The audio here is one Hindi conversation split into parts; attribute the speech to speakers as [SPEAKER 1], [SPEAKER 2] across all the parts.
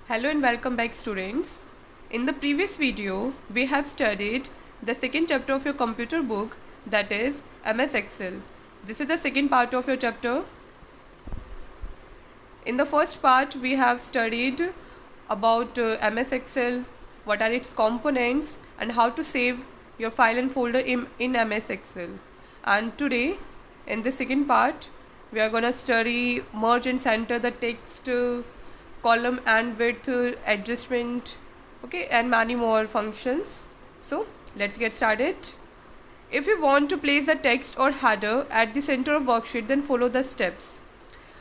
[SPEAKER 1] Hello and welcome back, students. In the previous video, we have studied the second chapter of your computer book, that is MS Excel. This is the second part of your chapter. In the first part, we have studied about MS Excel, what are its components, and how to save your file and folder in MS Excel. And today, in the second part, we are going to study merge and center the text, column and width adjustment, okay, and many more functions. So let's get started. If you want to place a text or header at the center of worksheet, then follow the steps.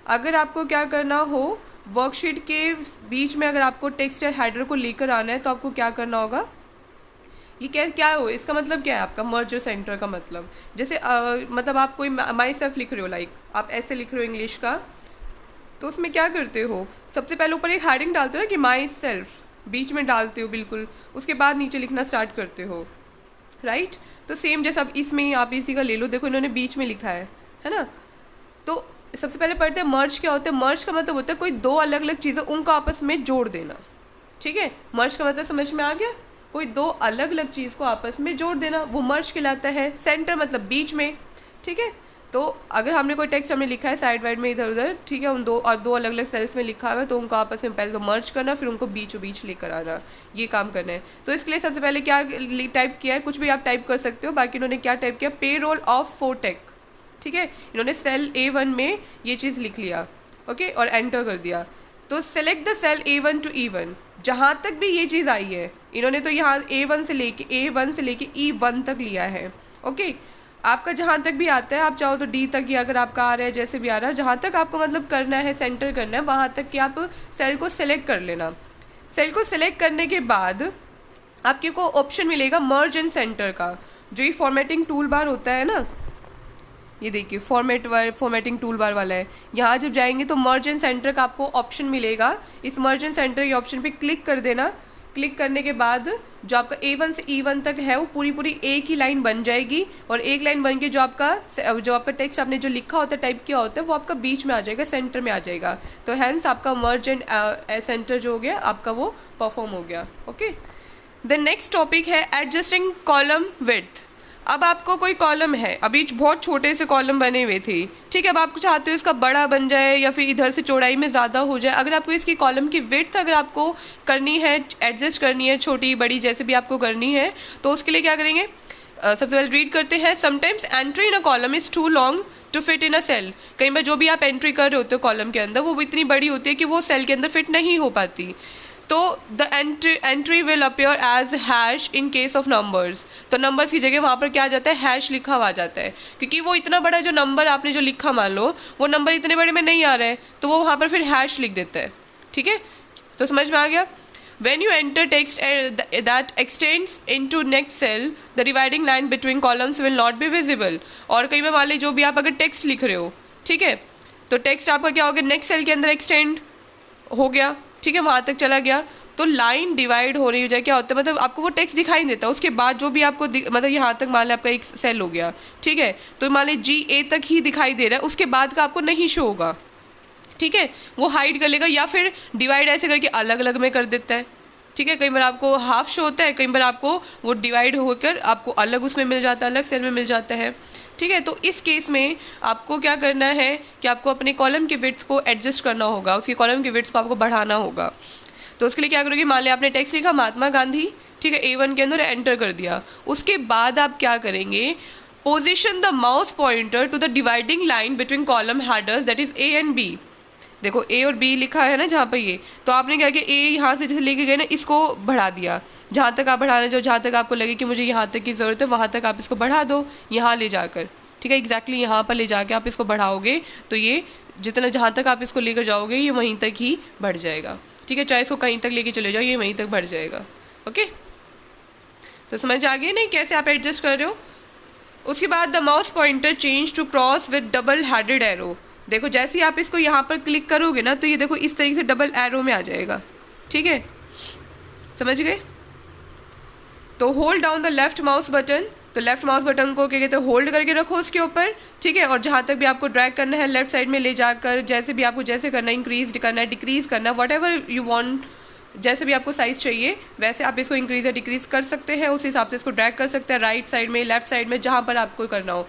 [SPEAKER 1] अगर आपको क्या करना हो, वर्कशीट के बीच में अगर आपको टेक्स्ट या हेडर को लेकर आना है तो आपको क्या करना होगा. ये क्या हो, इसका मतलब क्या है आपका मर्ज सेंटर का मतलब. जैसे मतलब आप कोई माई सेल्फ लिख रहे हो, लाइक आप ऐसे लिख रहे हो इंग्लिश का, तो उसमें क्या करते हो, सबसे पहले ऊपर एक हेडिंग डालते हो ना कि माई सेल्फ, बीच में डालते हो बिल्कुल, उसके बाद नीचे लिखना स्टार्ट करते हो, राइट. तो सेम जैसे अब इसमें आप इसी का ले लो, देखो इन्होंने बीच में लिखा है ना. तो सबसे पहले पढ़ते हैं मर्ज क्या होता है. मर्ज का मतलब होता है कोई दो अलग अलग चीज़ें उनको आपस में जोड़ देना. ठीक है, मर्ज का मतलब समझ में आ गया, कोई दो अलग अलग चीज़ को आपस में जोड़ देना, वो मर्ज कहलाता है. सेंटर मतलब बीच में. ठीक है, तो अगर हमने कोई टेक्स्ट हमने लिखा है साइड वाइड में इधर उधर, ठीक है, उन दो अलग अलग सेल्स में लिखा हुआ है, तो उनको आपस में पहले तो मर्ज करना, फिर उनको बीचों बीच लेकर आना, ये काम करना है. तो इसके लिए सबसे पहले क्या टाइप किया है, कुछ भी आप टाइप कर सकते हो. बाकी इन्होंने क्या टाइप किया, पे रोल ऑफ फोटेक. ठीक है, इन्होंने सेल A1 में ये चीज़ लिख लिया, ओके, और एंटर कर दिया. तो select the cell A1 to E1. जहाँ तक भी ये चीज़ आई है, इन्होंने तो यहाँ A1 से लेके E1 तक लिया है. ओके, आपका जहाँ तक भी आता है, आप चाहो तो D तक, या अगर आपका आ रहा है जैसे भी आ रहा है, जहाँ तक आपको मतलब करना है, सेंटर करना है, वहाँ तक कि आप सेल को सेलेक्ट कर लेना. सेल को सेलेक्ट करने के बाद आपके को ऑप्शन मिलेगा मर्ज एंड सेंटर का, जो ये फॉर्मेटिंग टूल बार होता है ना, ये देखिए फॉर्मेटिंग टूल बार वाला है. यहाँ जब जाएंगे तो मर्ज एंड सेंटर का आपको ऑप्शन मिलेगा. इस मर्ज एंड सेंटर के ऑप्शन पे क्लिक कर देना. क्लिक करने के बाद जो आपका A1 से E1 तक है वो पूरी एक ही लाइन बन जाएगी, और एक लाइन बन के जो आपका टेक्स्ट आपने जो लिखा होता है, टाइप किया होता है, वो आपका बीच में आ जाएगा, सेंटर में आ जाएगा. तो हैंस आपका मर्ज एंड सेंटर जो हो गया आपका वो परफॉर्म हो गया. ओके, द नेक्स्ट टॉपिक है एडजस्टिंग कॉलम विड्थ. अब आपको कोई कॉलम है, अभी बहुत छोटे से कॉलम बने हुए थे, ठीक है, अब आप चाहते हो इसका बड़ा बन जाए या फिर इधर से चौड़ाई में ज़्यादा हो जाए. अगर आपको इसकी कॉलम की विड्थ अगर आपको करनी है, एडजस्ट करनी है, छोटी बड़ी जैसे भी आपको करनी है, तो उसके लिए क्या करेंगे. सबसे पहले रीड करते हैं. Sometimes entry in a column is too long to fit in a cell. कई बार जो भी आप एंट्री कर रहे होते हो कॉलम के अंदर, वो इतनी बड़ी होती है कि वो सेल के अंदर फिट नहीं हो पाती. तो the entry will appear as hash in case of numbers. तो नंबर्स की जगह वहाँ पर क्या आ जाता है, हैश लिखा हुआ आ जाता है, क्योंकि वो इतना बड़ा जो नंबर आपने जो लिखा, मान लो वो नंबर इतने बड़े में नहीं आ रहा है, तो वो वहाँ पर फिर हैश लिख देता है. ठीक है, तो समझ में आ गया. When you enter text that extends into next cell, the dividing line between columns will not be visible. और कई बार मान ली जो भी आप अगर टेक्स्ट लिख रहे हो, ठीक है, तो टेक्स्ट आपका क्या हो गया, नेक्स्ट सेल के अंदर एक्सटेंड हो गया, ठीक है, वहाँ तक चला गया, तो लाइन डिवाइड हो रही हो जाए. क्या होता है, मतलब आपको वो टेक्स्ट दिखाई नहीं देता. उसके बाद जो भी आपको मतलब यहाँ तक मान लिया आपका एक सेल हो गया, ठीक है, तो मान ली GA तक ही दिखाई दे रहा है, उसके बाद का आपको नहीं शो होगा. ठीक है, वो हाइड कर लेगा, या फिर डिवाइड ऐसे करके अलग अलग में कर देता है. ठीक है, कई बार आपको हाफ शो होता है, कई बार आपको वो डिवाइड होकर आपको अलग उसमें मिल जाता है, अलग सेल में मिल जाता है. ठीक है, तो इस केस में आपको क्या करना है कि आपको अपने कॉलम के विड्थ को एडजस्ट करना होगा, उसकी कॉलम के विड्थ को आपको बढ़ाना होगा. तो उसके लिए क्या करोगे, मान लिया आपने टेक्स्ट लिखा महात्मा गांधी, ठीक है, A1 के अंदर एंटर कर दिया. उसके बाद आप क्या करेंगे, position the mouse pointer to the dividing line between column headers that is A and B. देखो A और B लिखा है ना जहाँ पर ये, तो आपने क्या किया, A यहाँ से जैसे लेके गए ना, इसको बढ़ा दिया. जहाँ तक आप बढ़ाना चाहो, जहाँ तक आपको लगे कि मुझे यहाँ तक की ज़रूरत है, वहाँ तक आप इसको बढ़ा दो, यहाँ ले जाकर. ठीक है, एग्जैक्टली यहाँ पर ले जाके आप इसको बढ़ाओगे, तो ये जितना जहाँ तक आप इसको लेकर जाओगे ये वहीं तक ही बढ़ जाएगा. ठीक है, चाहे इसको कहीं तक लेके चले जाओ, ये वहीं तक बढ़ जाएगा. ओके, तो समझ आ गया नहीं कैसे आप एडजस्ट कर रहे हो. उसके बाद the mouse pointer change to cross with double headed arrow. देखो जैसे ही आप इसको यहाँ पर क्लिक करोगे ना, तो ये देखो इस तरीके से डबल एरो में आ जाएगा. ठीक है, समझ गए. तो hold down the left mouse button. तो लेफ्ट माउस बटन को क्या कहते हैं, होल्ड करके रखो उसके ऊपर. ठीक है, और जहाँ तक भी आपको ड्रैग करना है लेफ्ट साइड में ले जाकर, जैसे भी आपको जैसे करना है, इंक्रीज करना है, डिक्रीज करना है, वट एवर यू वॉन्ट जैसे भी आपको साइज चाहिए वैसे आप इसको इंक्रीज या डिक्रीज कर सकते हैं, उस हिसाब से इसको ड्रैग कर सकते हैं राइट साइड में, लेफ्ट साइड में, जहां पर आपको करना हो।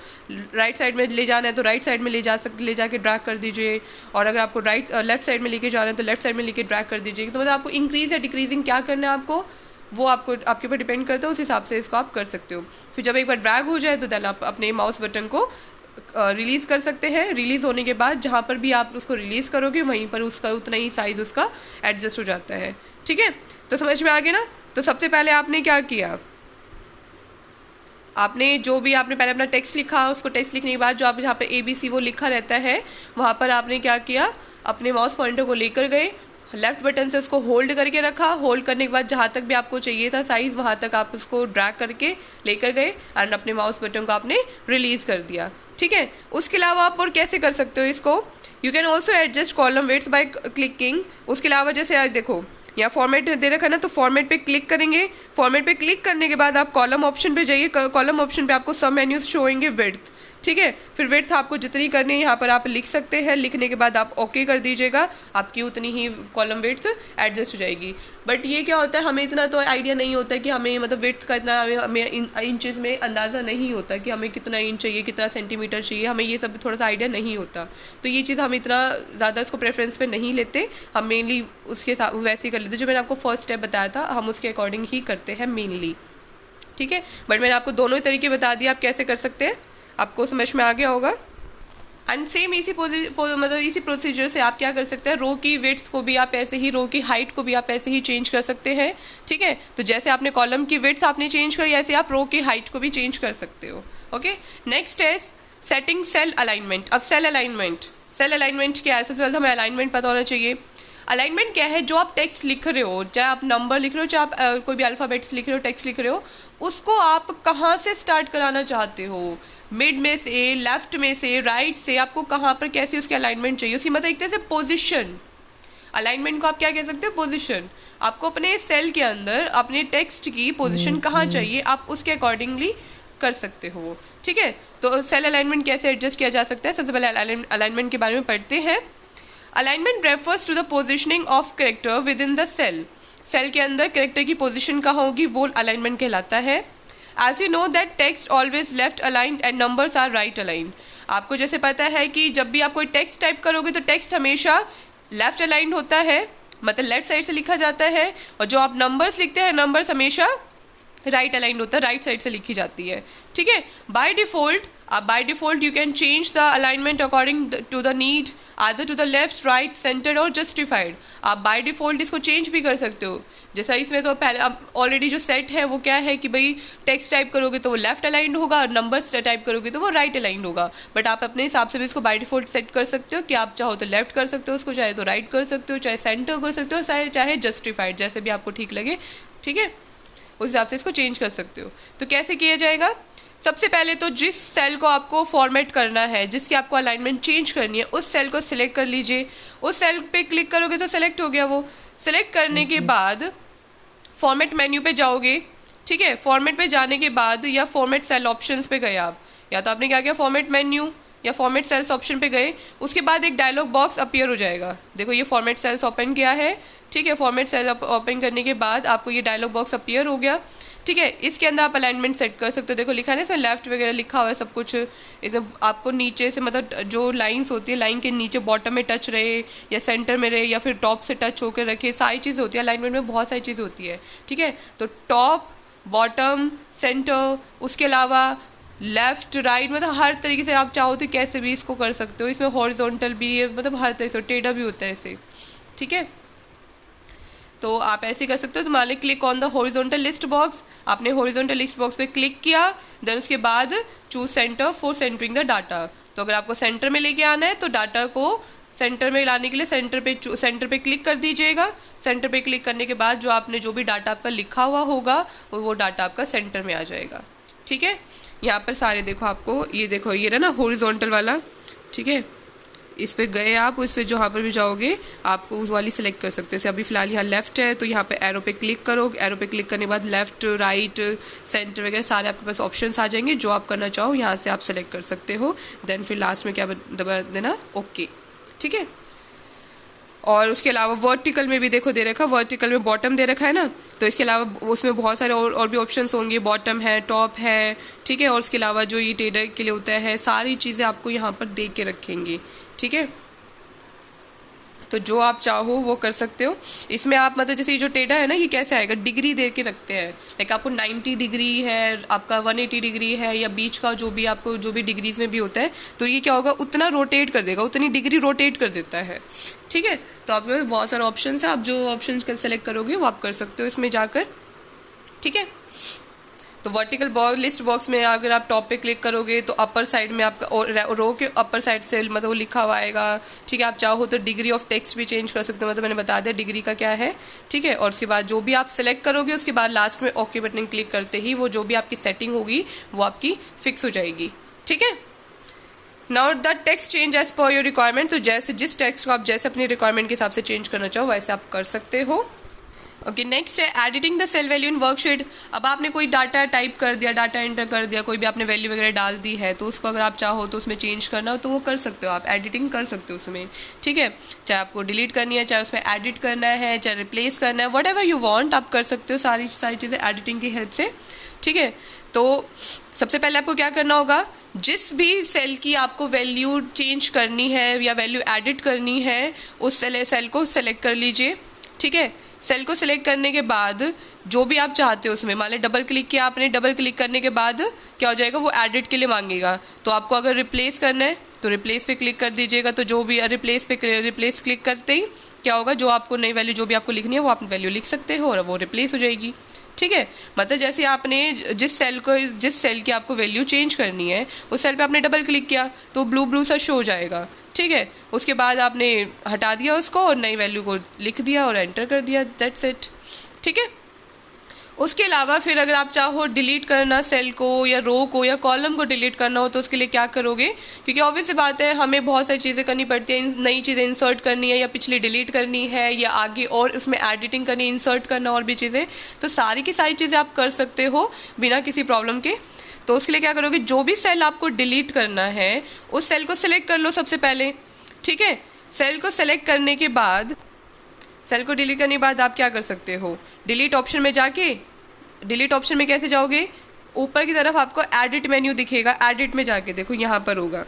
[SPEAKER 1] राइट साइड में ले जाना है तो राइट साइड में ले जाके ड्रैग कर दीजिए, और अगर आपको लेफ्ट साइड में लेके जाना है तो लेफ्ट साइड में लेके ड्रैग कर दीजिए। तो मतलब आपको इंक्रीज या डिक्रीजिंग क्या करना है आपको, वो आपको आपके ऊपर डिपेंड करता है, उस हिसाब से इसको आप कर सकते हो। फिर जब एक बार ड्रैग हो जाए तो देन आप अपने माउस बटन को रिलीज कर सकते हैं। रिलीज होने के बाद जहां पर भी आप उसको रिलीज करोगे वहीं पर उसका उतना ही साइज उसका एडजस्ट हो जाता है। ठीक है, तो समझ में आ गया ना। तो सबसे पहले आपने क्या किया, आपने जो भी आपने पहले अपना टेक्स्ट लिखा, उसको टेक्स्ट लिखने के बाद जो आप जहाँ पे ABC वो लिखा रहता है वहां पर आपने क्या किया, अपने माउस पॉइंटर को लेकर गए, लेफ्ट बटन से उसको होल्ड करके रखा, होल्ड करने के बाद जहां तक भी आपको चाहिए था साइज वहां तक आप उसको ड्रैग करके लेकर गए एंड अपने माउस बटन को आपने रिलीज कर दिया। ठीक है, उसके अलावा आप और कैसे कर सकते हो इसको, you can also adjust column widths by clicking. उसके अलावा जैसे आज देखो यहाँ फॉर्मेट दे रखा है ना, तो फॉर्मेट पे क्लिक करेंगे, फॉर्मेट पे क्लिक करने के बाद आप कॉलम ऑप्शन पे जाइए, कॉलम ऑप्शन पे आपको सब मेन्यूज शो होंगे विड्थ। ठीक है, फिर विड्थ आपको जितनी करनी है यहाँ पर आप लिख सकते हैं, लिखने के बाद आप ओके कर दीजिएगा, आपकी उतनी ही कॉलम विड्थ एडजस्ट हो जाएगी। बट ये क्या होता है, हमें इतना तो आइडिया नहीं होता कि हमें मतलब विड्थ का इतना हमें इंचेस में अंदाजा नहीं होता कि हमें कितना इंच चाहिए, कितना सेंटीमीटर चाहिए, हमें ये सब थोड़ा सा आइडिया नहीं होता। तो ये चीज़ हम इतना ज़्यादा इसको प्रेफरेंस पे नहीं लेते, हम मेनली उसके साथ वैसे ही कर लेते, जो मैंने आपको फर्स्ट स्टेप बताया था हम उसके अकॉर्डिंग ही करते हैं मेनली। ठीक है, बट मैंने आपको दोनों ही तरीके बता दिए आप कैसे कर सकते हैं, आपको समझ में आ गया होगा। एंड सेम इसी मतलब इसी प्रोसीजर से आप क्या कर सकते हैं, रो की वेट्स को भी आप ऐसे ही, रो की हाइट को भी आप ऐसे ही चेंज कर सकते हैं। ठीक है, तो जैसे आपने कॉलम की वेट्स आपने चेंज करी, ऐसे आप रो की हाइट को भी चेंज कर सकते हो। ओके, नेक्स्ट है सेटिंग सेल अलाइनमेंट। अब सेल अलाइनमेंट क्या है, सबसे पहले हमें अलाइनमेंट पता होना चाहिए। अलाइनमेंट क्या है, जो आप टेक्स्ट लिख रहे हो, चाहे आप नंबर लिख रहे हो, चाहे आप कोई भी अल्फाबेट्स लिख रहे हो, टेक्स्ट लिख रहे हो, उसको आप कहाँ से स्टार्ट कराना चाहते हो, मिड में से, लेफ्ट में से, राइट से, आपको कहाँ पर कैसी उसकी अलाइनमेंट चाहिए, उसकी मतलब एक तरह से पोजिशन। अलाइनमेंट को आप क्या कह सकते हो, पोजिशन। आपको अपने सेल के अंदर अपने टेक्स्ट की पोजिशन कहाँ चाहिए, आप उसके अकॉर्डिंगली कर सकते हो। ठीक है, तो सेल अलाइनमेंट कैसे एडजस्ट किया जा सकता है, सबसे पहले अलाइनमेंट के बारे में पढ़ते हैं। Alignment refers to the positioning of character within the cell. Cell के अंदर कैरेक्टर की पोजीशन कहाँ होगी वो अलाइनमेंट कहलाता है। As you know that text always left aligned and numbers are right aligned. आपको जैसे पता है कि जब भी आप कोई टेक्स्ट टाइप करोगे तो टेक्स्ट हमेशा लेफ्ट अलाइंड होता है, मतलब लेफ्ट साइड से लिखा जाता है, और जो आप नंबर्स लिखते हैं नंबर्स हमेशा राइट अलाइंड होता है, राइट साइड से लिखी जाती है। ठीक है, by default you can change the alignment according to the need, other to the left, right, centre और जस्टिफाइड। आप बाय डिफॉल्ट इसको चेंज भी कर सकते हो। जैसा इसमें तो पहले अब ऑलरेडी जो सेट है वो क्या है कि भाई टेक्स्ट टाइप करोगे तो वो लेफ्ट अलाइंड होगा और नंबर्स टाइप करोगे तो वो राइट अलाइंड होगा। बट आप अपने हिसाब से भी इसको बाय डिफॉल्ट सेट कर सकते हो कि आप चाहो तो लेफ्ट कर सकते हो उसको, चाहे तो राइट कर सकते हो, चाहे सेंटर कर सकते हो, चाहे जस्टिफाइड, जैसे भी आपको ठीक लगे। ठीक है, उस हिसाब से इसको चेंज कर सकते हो। तो कैसे किया जाएगा, सबसे पहले तो जिस सेल को आपको फॉर्मेट करना है, जिसकी आपको अलाइनमेंट चेंज करनी है, उस सेल को सिलेक्ट कर लीजिए। उस सेल पे क्लिक करोगे तो सिलेक्ट हो गया वो। सिलेक्ट करने के बाद फॉर्मेट मेन्यू पे जाओगे। ठीक है, फॉर्मेट पे जाने के बाद या फॉर्मेट सेल ऑप्शंस पे गए आप, या तो आपने क्या किया फॉर्मेट मेन्यू या फॉर्मेट सेल्स ऑप्शन पे गए, उसके बाद एक डायलॉग बॉक्स अपीयर हो जाएगा। देखो ये फॉर्मेट सेल्स ओपन किया है। ठीक है, फॉर्मेट सेल ओपन करने के बाद आपको ये डायलॉग बॉक्स अपीयर हो गया। ठीक है, इसके अंदर आप अलाइनमेंट सेट कर सकते हो। देखो लिखा है ना इसमें लेफ्ट वगैरह लिखा हुआ है सब कुछ। इसमें आपको नीचे से मतलब जो लाइंस होती है लाइन के नीचे बॉटम में टच रहे या सेंटर में रहे या फिर टॉप से टच होकर रखे, सारी चीज़ होती है अलाइनमेंट में, बहुत सारी चीज़ होती है। ठीक है, तो टॉप, बॉटम, सेंटर, उसके अलावा लेफ्ट, राइट, मतलब हर तरीके से आप चाहो तो कैसे भी इसको कर सकते हो। इसमें हॉरिजॉन्टल भी है, मतलब हर तरीके से, टेढ़ा भी होता है ऐसे। ठीक है, तो आप ऐसे कर सकते हो। तो मान ली click on the horizontal list box, आपने हॉरिजॉन्टल लिस्ट बॉक्स पे क्लिक किया, देन उसके बाद choose centre for centring the data. तो अगर आपको सेंटर में लेके आना है तो डाटा को सेंटर में लाने के लिए सेंटर पे क्लिक कर दीजिएगा। सेंटर पे क्लिक करने के बाद जो आपने जो भी डाटा आपका लिखा हुआ होगा वो डाटा आपका सेंटर में आ जाएगा। ठीक है, यहाँ पर सारे देखो आपको, ये देखो ये रहा ना हॉरिजॉन्टल वाला। ठीक है, इस पे गए आप, इस पे जहाँ पर भी जाओगे आपको उस वाली सेलेक्ट कर सकते हो। जैसे अभी फिलहाल यहाँ लेफ्ट है तो यहाँ पे एरो पे क्लिक करो। एरो पे क्लिक करने के बाद लेफ्ट, राइट, सेंटर वगैरह सारे आपके पास ऑप्शंस आ जाएंगे। जो आप करना चाहो यहाँ से आप सेलेक्ट कर सकते हो। देन फिर लास्ट में क्या दबा देना, ओके। ठीक है, और उसके अलावा वर्टिकल में भी देखो दे रखा है, वर्टिकल में बॉटम दे रखा है ना, तो इसके अलावा उसमें बहुत सारे और भी ऑप्शंस होंगे, बॉटम है, टॉप है, ठीक है। और उसके अलावा जो ये टेलर के लिए होता है, सारी चीज़ें आपको यहाँ पर दे के रखेंगे, ठीक है। तो जो आप चाहो वो कर सकते हो। इसमें आप मतलब जैसे ये जो टेढ़ा है ना, ये कैसे आएगा, डिग्री दे के रखते हैं, लाइक आपको 90 डिग्री है, आपका 180 डिग्री है, या बीच का जो भी आपको जो भी डिग्रीज में भी होता है, तो ये क्या होगा, उतना रोटेट कर देगा, उतनी डिग्री रोटेट कर देता है, ठीक है। तो आपके पास बहुत सारे ऑप्शन है, आप जो ऑप्शन सेलेक्ट करोगे वो आप कर सकते हो इसमें जाकर, ठीक है। तो वर्टिकल लिस्ट बॉक्स में अगर आप टॉप पे क्लिक करोगे तो अपर साइड में आपका रो के अपर साइड से मतलब वो लिखा हुआ आएगा, ठीक है। आप चाहो तो डिग्री ऑफ टेक्स्ट भी चेंज कर सकते हो, मतलब मैंने बता दिया डिग्री का क्या है, ठीक है। और उसके बाद जो भी आप सिलेक्ट करोगे उसके बाद लास्ट में ओके बटन क्लिक करते ही वो जो भी आपकी सेटिंग होगी वो आपकी फिक्स हो जाएगी, ठीक है। Now the text change as per your requirement, तो जैसे जिस टेक्स्ट को आप जैसे अपनी रिक्वायरमेंट के हिसाब से चेंज करना चाहो वैसे आप कर सकते हो। ओके, नेक्स्ट है editing the cell value in worksheet. अब आपने कोई डाटा टाइप कर दिया, डाटा एंटर कर दिया, कोई भी आपने वैल्यू वगैरह डाल दी है, तो उसको अगर आप चाहो तो उसमें चेंज करना हो तो वो कर सकते हो, आप एडिटिंग कर सकते हो उसमें, ठीक है। चाहे आपको डिलीट करनी है, चाहे उसमें एडिट करना है, चाहे रिप्लेस करना है, वट एवर यू वॉन्ट आप कर सकते हो सारी चीज़ें एडिटिंग की हेल्प से, ठीक है। तो सबसे पहले आपको क्या करना होगा, जिस भी सेल की आपको वैल्यू चेंज करनी है या वैल्यू एडिट करनी है उस सेल को सेलेक्ट कर लीजिए, ठीक है। सेल को सिलेक्ट करने के बाद जो भी आप चाहते हो उसमें मान लें डबल क्लिक किया आपने, डबल क्लिक करने के बाद क्या हो जाएगा, वो एडिट के लिए मांगेगा। तो आपको अगर रिप्लेस करना है तो रिप्लेस पे क्लिक कर दीजिएगा, तो जो भी रिप्लेस क्लिक करते ही क्या होगा, जो आपको नई वैल्यू जो भी आपको लिखनी है वो आप वैल्यू लिख सकते हो और वो रिप्लेस हो जाएगी, ठीक है। मतलब जैसे आपने जिस सेल की आपको वैल्यू चेंज करनी है उस सेल पे आपने डबल क्लिक किया तो ब्लू सा शो हो जाएगा, ठीक है। उसके बाद आपने हटा दिया उसको और नई वैल्यू को लिख दिया और एंटर कर दिया, दैट्स इट, ठीक है। उसके अलावा फिर अगर आप चाहो डिलीट करना सेल को या रो को या कॉलम को डिलीट करना हो तो उसके लिए क्या करोगे, क्योंकि ऑब्वियस सी बात है हमें बहुत सारी चीज़ें करनी पड़ती है, नई चीज़ें इंसर्ट करनी है या पिछली डिलीट करनी है या आगे और उसमें एडिटिंग करनी, इंसर्ट करना और भी चीज़ें, तो सारी की सारी चीज़ें आप कर सकते हो बिना किसी प्रॉब्लम के। तो उसके लिए क्या करोगे, जो भी सेल आपको डिलीट करना है उस सेल को सिलेक्ट कर लो सबसे पहले, ठीक है। सेल को सिलेक्ट करने के बाद सेल को डिलीट करने के बाद आप क्या कर सकते हो, डिलीट ऑप्शन में जाके, डिलीट ऑप्शन में कैसे जाओगे, ऊपर की तरफ आपको एडिट मेन्यू दिखेगा, एडिट में जाके देखो यहाँ पर होगा,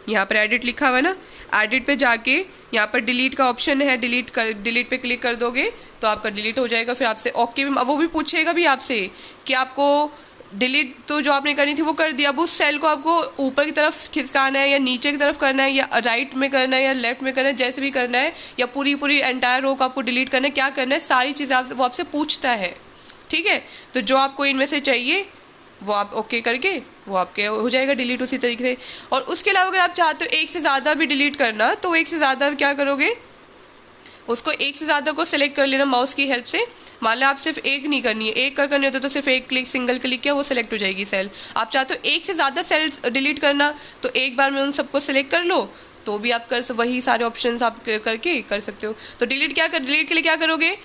[SPEAKER 1] यहाँ पर एडिट लिखा हुआ है ना, एडिट पे जाके यहाँ पर डिलीट का ऑप्शन है, डिलीट पे क्लिक कर दोगे तो आपका डिलीट हो जाएगा। फिर आपसे ओके वो भी पूछेगा भी आपसे कि आपको डिलीट तो जो आपने करनी थी वो कर दिया, अब उस सेल को आपको ऊपर की तरफ खिसकाना है या नीचे की तरफ करना है या राइट में करना है या लेफ्ट में करना है, जैसे भी करना है, या पूरी एंटायर रो को आपको डिलीट करना है, क्या करना है, सारी चीज़ें वो आपसे पूछता है, ठीक है। तो जो आपको इनमें से चाहिए वो आप ओके करके वो आपके हो जाएगा डिलीट उसी तरीके से। और उसके अलावा अगर आप चाहते हो एक से ज़्यादा भी डिलीट करना तो एक से ज़्यादा क्या करोगे, उसको एक से ज़्यादा को सिलेक्ट कर लेना माउस की हेल्प से। मान लो आप सिर्फ एक नहीं करनी है, एक करनी होता तो सिर्फ एक क्लिक सिंगल क्लिक किया वो सिलेक्ट हो जाएगी सेल। आप चाहते हो एक से ज़्यादा सेल डिलीट करना तो एक बार में उन सबको सिलेक्ट कर लो, तो भी आप वही सारे ऑप्शंस आप करके कर सकते हो। तो डिलीट के लिए क्या करोगे,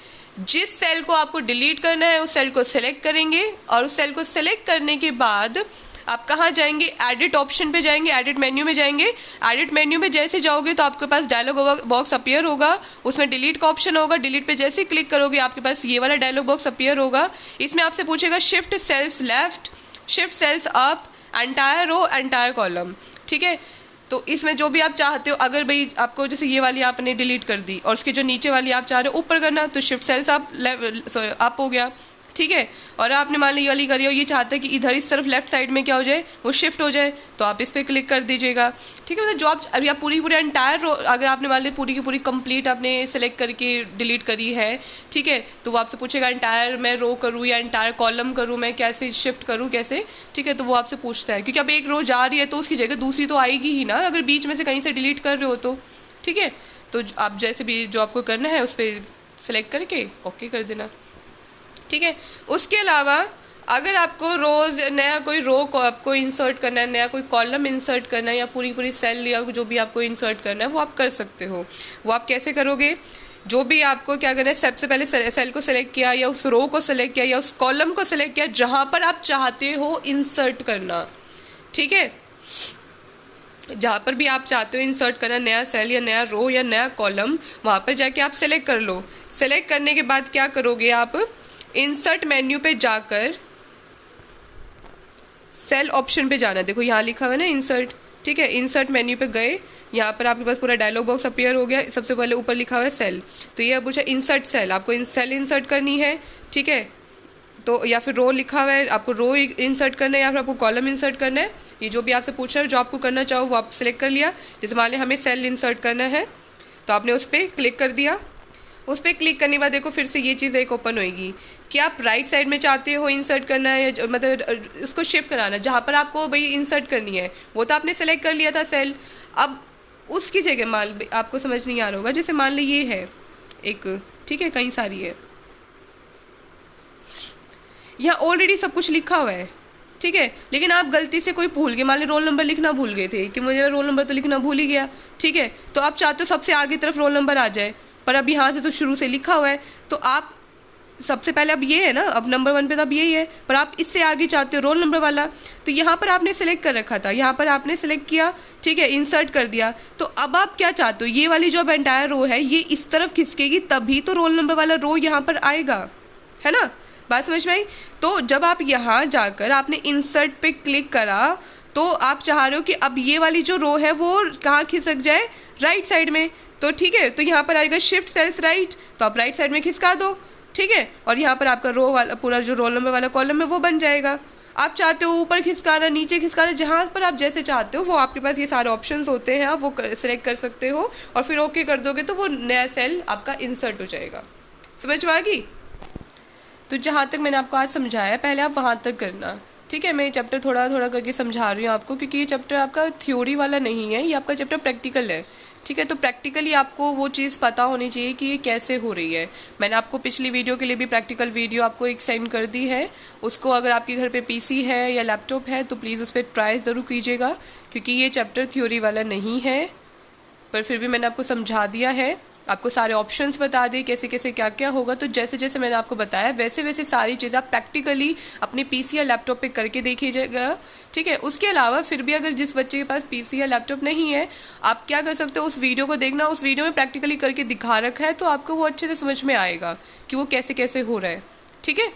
[SPEAKER 1] जिस सेल को आपको डिलीट करना है उस सेल को सिलेक्ट करेंगे और उस सेल को सिलेक्ट करने के बाद आप कहाँ जाएंगे, एडिट ऑप्शन पे जाएंगे, एडिट मेन्यू में जाएंगे। एडिट मेन्यू में जैसे जाओगे तो आपके पास डायलॉग बॉक्स अपीयर होगा, उसमें डिलीट का ऑप्शन होगा, डिलीट पे जैसे ही क्लिक करोगे आपके पास ये वाला डायलॉग बॉक्स अपीयर होगा। इसमें आपसे पूछेगा shift cells left, shift cells up, entire row, entire column, ठीक है। तो इसमें जो भी आप चाहते हो, अगर भाई आपको जैसे ये वाली आपने डिलीट कर दी और उसके जो नीचे वाली आप चाह रहे हो ऊपर करना तो शिफ्ट सेल्स अप हो गया, ठीक है। और आपने मान ली ये वाली करी हो, ये चाहते हैं कि इधर इस तरफ लेफ्ट साइड में क्या हो जाए, वो शिफ्ट हो जाए, तो आप इस पर क्लिक कर दीजिएगा, ठीक है। मतलब जो आप अभी आप पूरी एंटायर रो अगर आपने मान ली पूरी की पूरी कंप्लीट आपने सेलेक्ट करके डिलीट करी है, ठीक है, तो वो आपसे पूछेगा एंटायर मैं रो करूँ या एंटायर कॉलम करूँ, मैं कैसे शिफ्ट करूँ कैसे, ठीक है। तो वो आपसे पूछता है क्योंकि अब एक रो जा रही है तो उसकी जगह दूसरी तो आएगी ही ना, अगर बीच में से कहीं से डिलीट कर रहे हो तो, ठीक है। तो आप जैसे भी जो आपको करना है उस पर सेलेक्ट करके ओके कर देना, ठीक है। उसके अलावा अगर आपको रोज नया कोई रो को आपको इंसर्ट करना है, नया कोई कॉलम इंसर्ट करना है या पूरी सेल या जो भी आपको इंसर्ट करना है वो आप कर सकते हो। वो आप कैसे करोगे, जो भी आपको क्या करना है, सबसे पहले सेल को सिलेक्ट किया या उस रो को सिलेक्ट किया या उस कॉलम को सिलेक्ट किया जहां पर आप चाहते हो इंसर्ट करना, ठीक है। जहाँ पर भी आप चाहते हो इंसर्ट करना नया सेल या नया रो या नया कॉलम, वहाँ पर जाके आप सेलेक्ट कर लो। सेलेक्ट करने के बाद क्या करोगे, आप इंसर्ट मेन्यू पे जाकर सेल ऑप्शन पे जाना। देखो यहाँ लिखा हुआ है ना इंसर्ट, ठीक है। इंसर्ट मेन्यू पे गए, यहाँ पर आपके पास पूरा डायलॉग बॉक्स अपीयर हो गया। सबसे पहले ऊपर लिखा हुआ है सेल, तो ये पूछा इंसर्ट सेल, आपको सेल इंसर्ट करनी है, ठीक है। तो या फिर रो लिखा हुआ है, आपको रो इंसर्ट करना है या फिर आपको कॉलम इंसर्ट करना है, ये जो भी आपसे पूछ रहा है, जो आपको करना चाहो वो आप सिलेक्ट कर लिया। जैसे मान लिया हमें सेल इंसर्ट करना है, तो आपने उस पर क्लिक कर दिया। उस पर क्लिक करने के बाद देखो फिर से ये चीज़ एक ओपन होएगी कि आप राइट साइड में चाहते हो इंसर्ट करना है, या मतलब उसको शिफ्ट कराना, जहाँ पर आपको भाई इंसर्ट करनी है वो तो आपने सेलेक्ट कर लिया था सेल। अब उसकी जगह मान, आपको समझ नहीं आ रहा होगा, जैसे मान ली ये है एक, ठीक है, कई सारी है, यहाँ ऑलरेडी सब कुछ लिखा हुआ है, ठीक है, लेकिन आप गलती से कोई भूल गए, मान ली रोल नंबर लिखना भूल गए थे कि मुझे रोल नंबर तो लिखना भूल ही गया, ठीक है। तो आप चाहते हो सबसे आगे तरफ रोल नंबर आ जाए, पर अब यहाँ से तो शुरू से लिखा हुआ है, तो आप सबसे पहले अब ये है ना, अब नंबर 1 पे तो अब यही है, पर आप इससे आगे चाहते हो रोल नंबर वाला, तो यहाँ पर आपने सेलेक्ट कर रखा था, यहाँ पर आपने सेलेक्ट किया, ठीक है, इंसर्ट कर दिया। तो अब आप क्या चाहते हो, ये वाली जो अब एंटायर रो है ये इस तरफ खिसकेगी, तभी तो रोल नंबर वाला रो यहाँ पर आएगा, है ना। बात समझ में आई। तो जब आप यहाँ जाकर आपने इंसर्ट पे क्लिक करा, तो आप चाह रहे हो कि अब ये वाली जो रो है वो कहाँ खिसक जाए, राइट साइड में, तो ठीक है, तो यहाँ पर आएगा शिफ्ट सेल्स राइट, तो आप राइट साइड में खिसका दो, ठीक है, और यहाँ पर आपका रो वाला पूरा जो रोल नंबर वाला कॉलम है वो बन जाएगा। आप चाहते हो ऊपर खिसकाना, नीचे खिसकाना, जहाँ पर आप जैसे चाहते हो वो आपके पास ये सारे ऑप्शंस होते हैं, आप वो सिलेक्ट कर सकते हो और फिर ओके कर दोगे तो वो नया सेल आपका इंसर्ट हो जाएगा। समझ में आ गई। तो जहाँ तक मैंने आपको आज समझाया है पहले आप वहाँ तक करना, ठीक है। मैं ये चैप्टर थोड़ा थोड़ा करके समझा रही हूँ आपको, क्योंकि ये चैप्टर आपका थ्योरी वाला नहीं है, ये आपका चैप्टर प्रैक्टिकल है, ठीक है। तो प्रैक्टिकली आपको वो चीज़ पता होनी चाहिए कि ये कैसे हो रही है। मैंने आपको पिछली वीडियो के लिए भी प्रैक्टिकल वीडियो आपको एक सेंड कर दी है, उसको अगर आपके घर पे पीसी है या लैपटॉप है तो प्लीज़ उस पर ट्राई ज़रूर कीजिएगा, क्योंकि ये चैप्टर थ्योरी वाला नहीं है, पर फिर भी मैंने आपको समझा दिया है, आपको सारे ऑप्शंस बता दिए कैसे कैसे क्या क्या होगा। तो जैसे जैसे मैंने आपको बताया वैसे वैसे सारी चीज़ें आप प्रैक्टिकली अपने पीसी या लैपटॉप पे करके देखिएगा, ठीक है। उसके अलावा फिर भी अगर जिस बच्चे के पास पीसी या लैपटॉप नहीं है, आप क्या कर सकते हो, उस वीडियो को देखना, उस वीडियो में प्रैक्टिकली करके दिखा रखा है, तो आपको वो अच्छे से समझ में आएगा कि वो कैसे कैसे हो रहा है, ठीक है।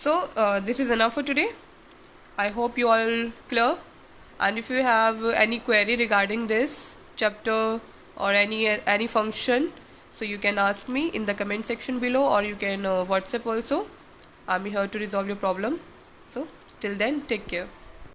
[SPEAKER 1] So this is enough for today. I hope you all clear, and if you have any query regarding this chapter or any function, so you can ask me in the comment section below, or you can WhatsApp also. I'm here to resolve your problem. So till then, take care.